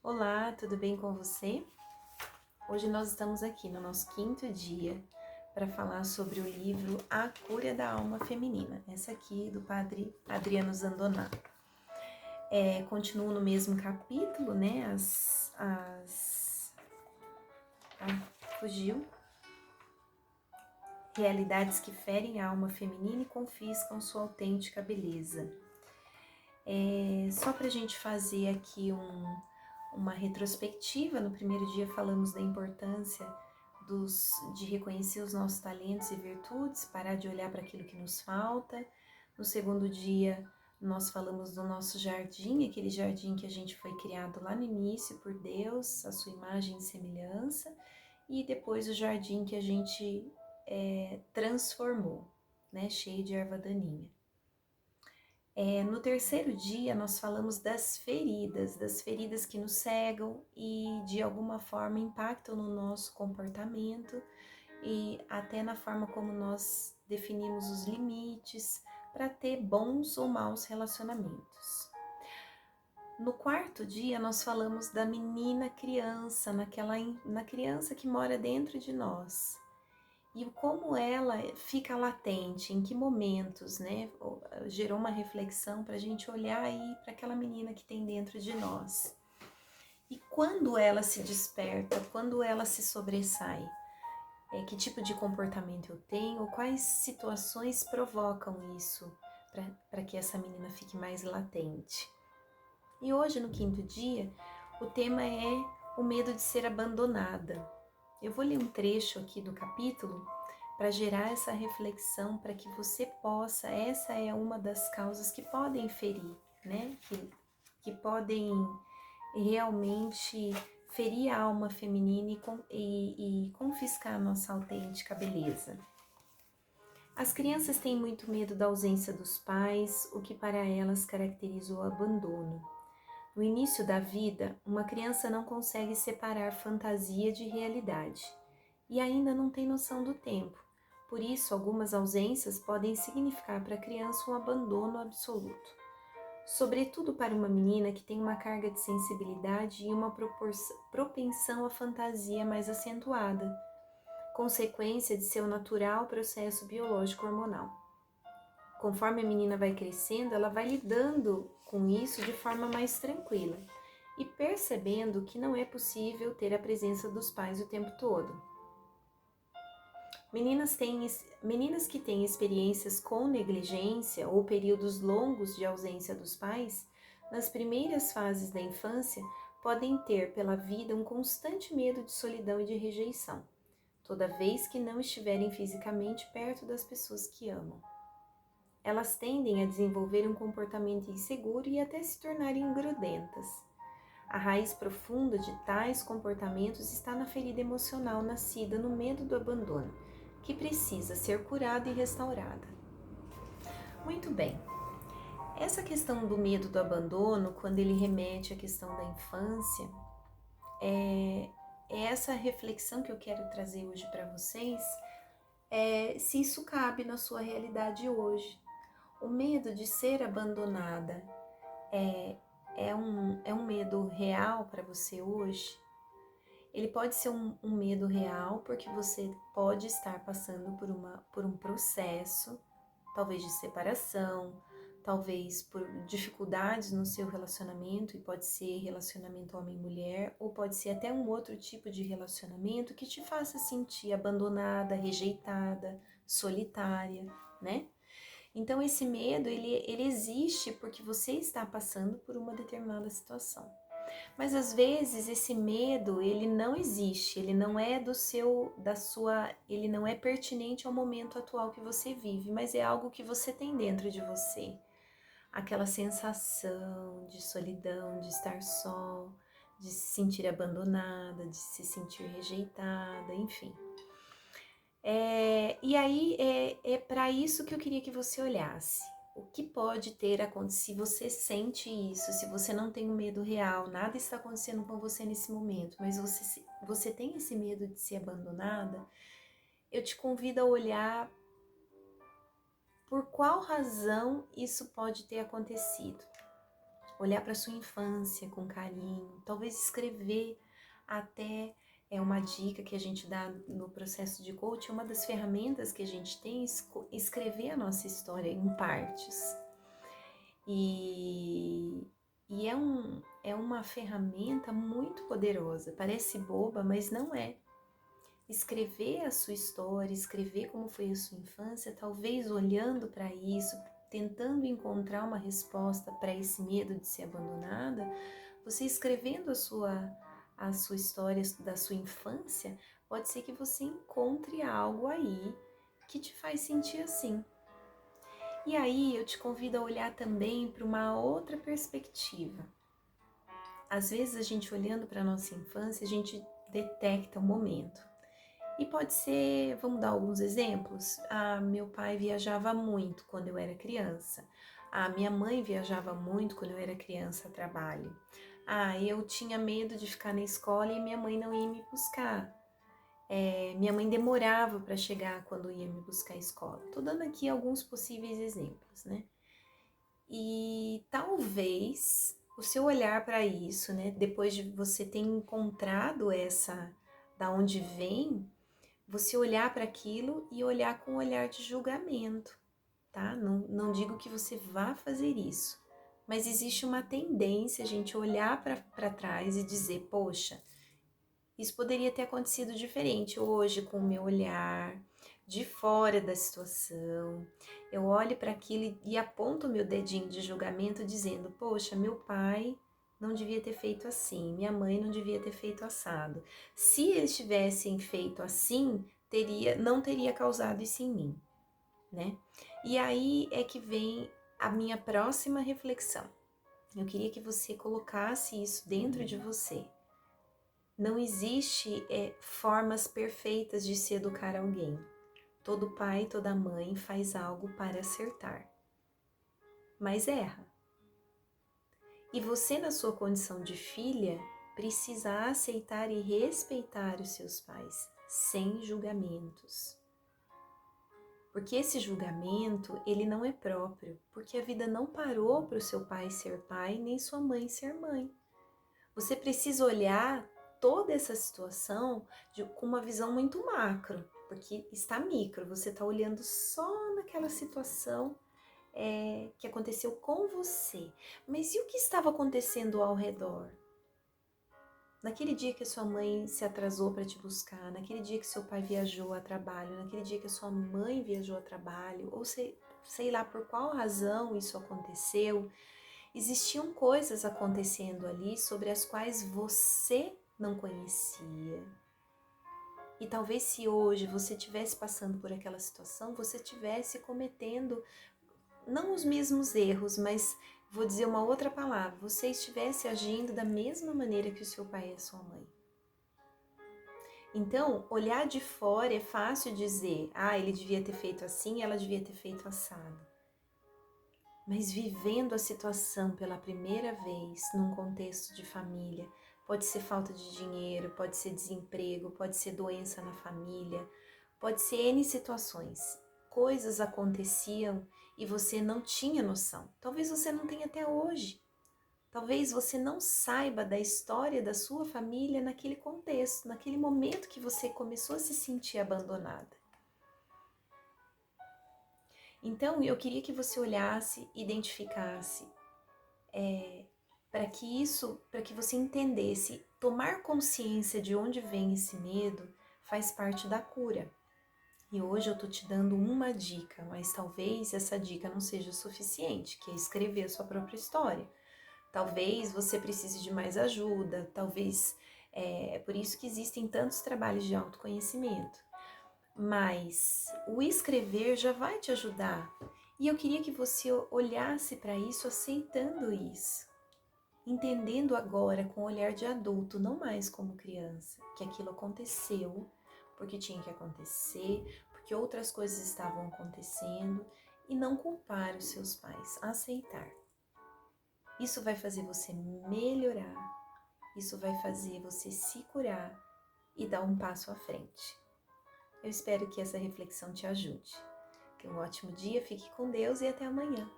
Olá, tudo bem com você? Hoje nós estamos aqui no nosso quinto dia para falar sobre o livro A Cura da Alma Feminina, essa aqui do padre Adriano Zandonato. Continuo no mesmo capítulo, né? Fugiu. Realidades que ferem a alma feminina e confiscam sua autêntica beleza. Só para a gente fazer aqui uma retrospectiva, no primeiro dia falamos da importância de reconhecer os nossos talentos e virtudes, parar de olhar para aquilo que nos falta. No segundo dia, nós falamos do nosso jardim, aquele jardim que a gente foi criado lá no início por Deus, a sua imagem e semelhança, e depois o jardim que a gente transformou, né, cheio de erva daninha. No terceiro dia, nós falamos das feridas que nos cegam e de alguma forma impactam no nosso comportamento e até na forma como nós definimos os limites para ter bons ou maus relacionamentos. No quarto dia, nós falamos da menina criança, na criança que mora dentro de nós. E como ela fica latente, em que momentos, né? Gerou uma reflexão para a gente olhar aí para aquela menina que tem dentro de nós. E quando ela se desperta, quando ela se sobressai, que tipo de comportamento eu tenho, quais situações provocam isso para que essa menina fique mais latente. E hoje, no quinto dia, o tema é o medo de ser abandonada. Eu vou ler um trecho aqui do capítulo para gerar essa reflexão, para que você possa, essa é uma das causas que podem ferir, né? Que podem realmente ferir a alma feminina e confiscar a nossa autêntica beleza. As crianças têm muito medo da ausência dos pais, o que para elas caracteriza o abandono. No início da vida, uma criança não consegue separar fantasia de realidade e ainda não tem noção do tempo. Por isso, algumas ausências podem significar para a criança um abandono absoluto. Sobretudo para uma menina que tem uma carga de sensibilidade e uma propensão à fantasia mais acentuada, consequência de seu natural processo biológico hormonal. Conforme a menina vai crescendo, ela vai lidando com isso de forma mais tranquila e percebendo que não é possível ter a presença dos pais o tempo todo. Meninas que têm experiências com negligência ou períodos longos de ausência dos pais, nas primeiras fases da infância, podem ter pela vida um constante medo de solidão e de rejeição, toda vez que não estiverem fisicamente perto das pessoas que amam. Elas tendem a desenvolver um comportamento inseguro e até se tornarem grudentas. A raiz profunda de tais comportamentos está na ferida emocional nascida no medo do abandono, que precisa ser curada e restaurada. Muito bem, essa questão do medo do abandono, quando ele remete à questão da infância, é essa reflexão que eu quero trazer hoje para vocês, se isso cabe na sua realidade hoje. O medo de ser abandonada é um medo real para você hoje? Ele pode ser um medo real porque você pode estar passando por um processo, talvez de separação, talvez por dificuldades no seu relacionamento, e pode ser relacionamento homem-mulher, ou pode ser até um outro tipo de relacionamento que te faça sentir abandonada, rejeitada, solitária, né? Então esse medo, ele existe porque você está passando por uma determinada situação. Mas às vezes esse medo, ele não existe, ele não é ele não é pertinente ao momento atual que você vive, mas é algo que você tem dentro de você. Aquela sensação de solidão, de estar só, de se sentir abandonada, de se sentir rejeitada, enfim. E aí é para isso que eu queria que você olhasse. O que pode ter acontecido se você sente isso, se você não tem um medo real, nada está acontecendo com você nesse momento, mas você tem esse medo de ser abandonada, eu te convido a olhar por qual razão isso pode ter acontecido. olhar para sua infância com carinho, talvez escrever até é uma dica que a gente dá no processo de coaching, uma das ferramentas que a gente tem é escrever a nossa história em partes. E, é uma ferramenta muito poderosa, parece boba, mas não é. Escrever a sua história, escrever como foi a sua infância, talvez olhando para isso, tentando encontrar uma resposta para esse medo de ser abandonada, você escrevendo a sua história da sua infância, pode ser que você encontre algo aí que te faz sentir assim. E aí eu te convido a olhar também para uma outra perspectiva. Às vezes a gente olhando para a nossa infância, a gente detecta o momento. E pode ser, vamos dar alguns exemplos? Meu pai viajava muito quando eu era criança. Minha mãe viajava muito quando eu era criança a trabalho. Eu tinha medo de ficar na escola e minha mãe não ia me buscar. Minha mãe demorava para chegar quando ia me buscar à escola. Estou dando aqui alguns possíveis exemplos, né? E talvez o seu olhar para isso, né? Depois de você ter encontrado da onde vem, você olhar para aquilo e olhar com um olhar de julgamento, tá? Não digo que você vá fazer isso, mas existe uma tendência a gente olhar para trás e dizer, poxa, isso poderia ter acontecido diferente hoje com o meu olhar, de fora da situação. Eu olho para aquilo e aponto o meu dedinho de julgamento dizendo, poxa, meu pai não devia ter feito assim, minha mãe não devia ter feito assado. Se eles tivessem feito assim, não teria causado isso em mim, né? E aí é que vem a minha próxima reflexão. Eu queria que você colocasse isso dentro de você. Não existe formas perfeitas de se educar alguém. Todo pai, toda mãe faz algo para acertar, mas erra. E você, na sua condição de filha, precisa aceitar e respeitar os seus pais, sem julgamentos. Porque esse julgamento, ele não é próprio, porque a vida não parou para o seu pai ser pai, nem sua mãe ser mãe. Você precisa olhar toda essa situação com uma visão muito macro, porque está micro, você está olhando só naquela situação que aconteceu com você. Mas e o que estava acontecendo ao redor? Naquele dia que a sua mãe se atrasou para te buscar, naquele dia que seu pai viajou a trabalho, naquele dia que a sua mãe viajou a trabalho, ou sei lá por qual razão isso aconteceu, existiam coisas acontecendo ali sobre as quais você não conhecia. E talvez se hoje você estivesse passando por aquela situação, você estivesse cometendo, não os mesmos erros, mas vou dizer uma outra palavra, você estivesse agindo da mesma maneira que o seu pai e a sua mãe. Então, olhar de fora é fácil dizer, ele devia ter feito assim, ela devia ter feito assado. Mas vivendo a situação pela primeira vez num contexto de família, pode ser falta de dinheiro, pode ser desemprego, pode ser doença na família, pode ser N situações. Coisas aconteciam e você não tinha noção. Talvez você não tenha até hoje. Talvez você não saiba da história da sua família naquele contexto, naquele momento que você começou a se sentir abandonada. Então, eu queria que você olhasse, identificasse, para que você entendesse, tomar consciência de onde vem esse medo faz parte da cura. E hoje eu tô te dando uma dica, mas talvez essa dica não seja suficiente, que é escrever a sua própria história. Talvez você precise de mais ajuda, talvez é por isso que existem tantos trabalhos de autoconhecimento. Mas o escrever já vai te ajudar. E eu queria que você olhasse para isso aceitando isso. Entendendo agora com o olhar de adulto, não mais como criança, que aquilo aconteceu porque tinha que acontecer, porque outras coisas estavam acontecendo, e não culpar os seus pais, aceitar. Isso vai fazer você melhorar, isso vai fazer você se curar e dar um passo à frente. Eu espero que essa reflexão te ajude. Tenha um ótimo dia, fique com Deus e até amanhã.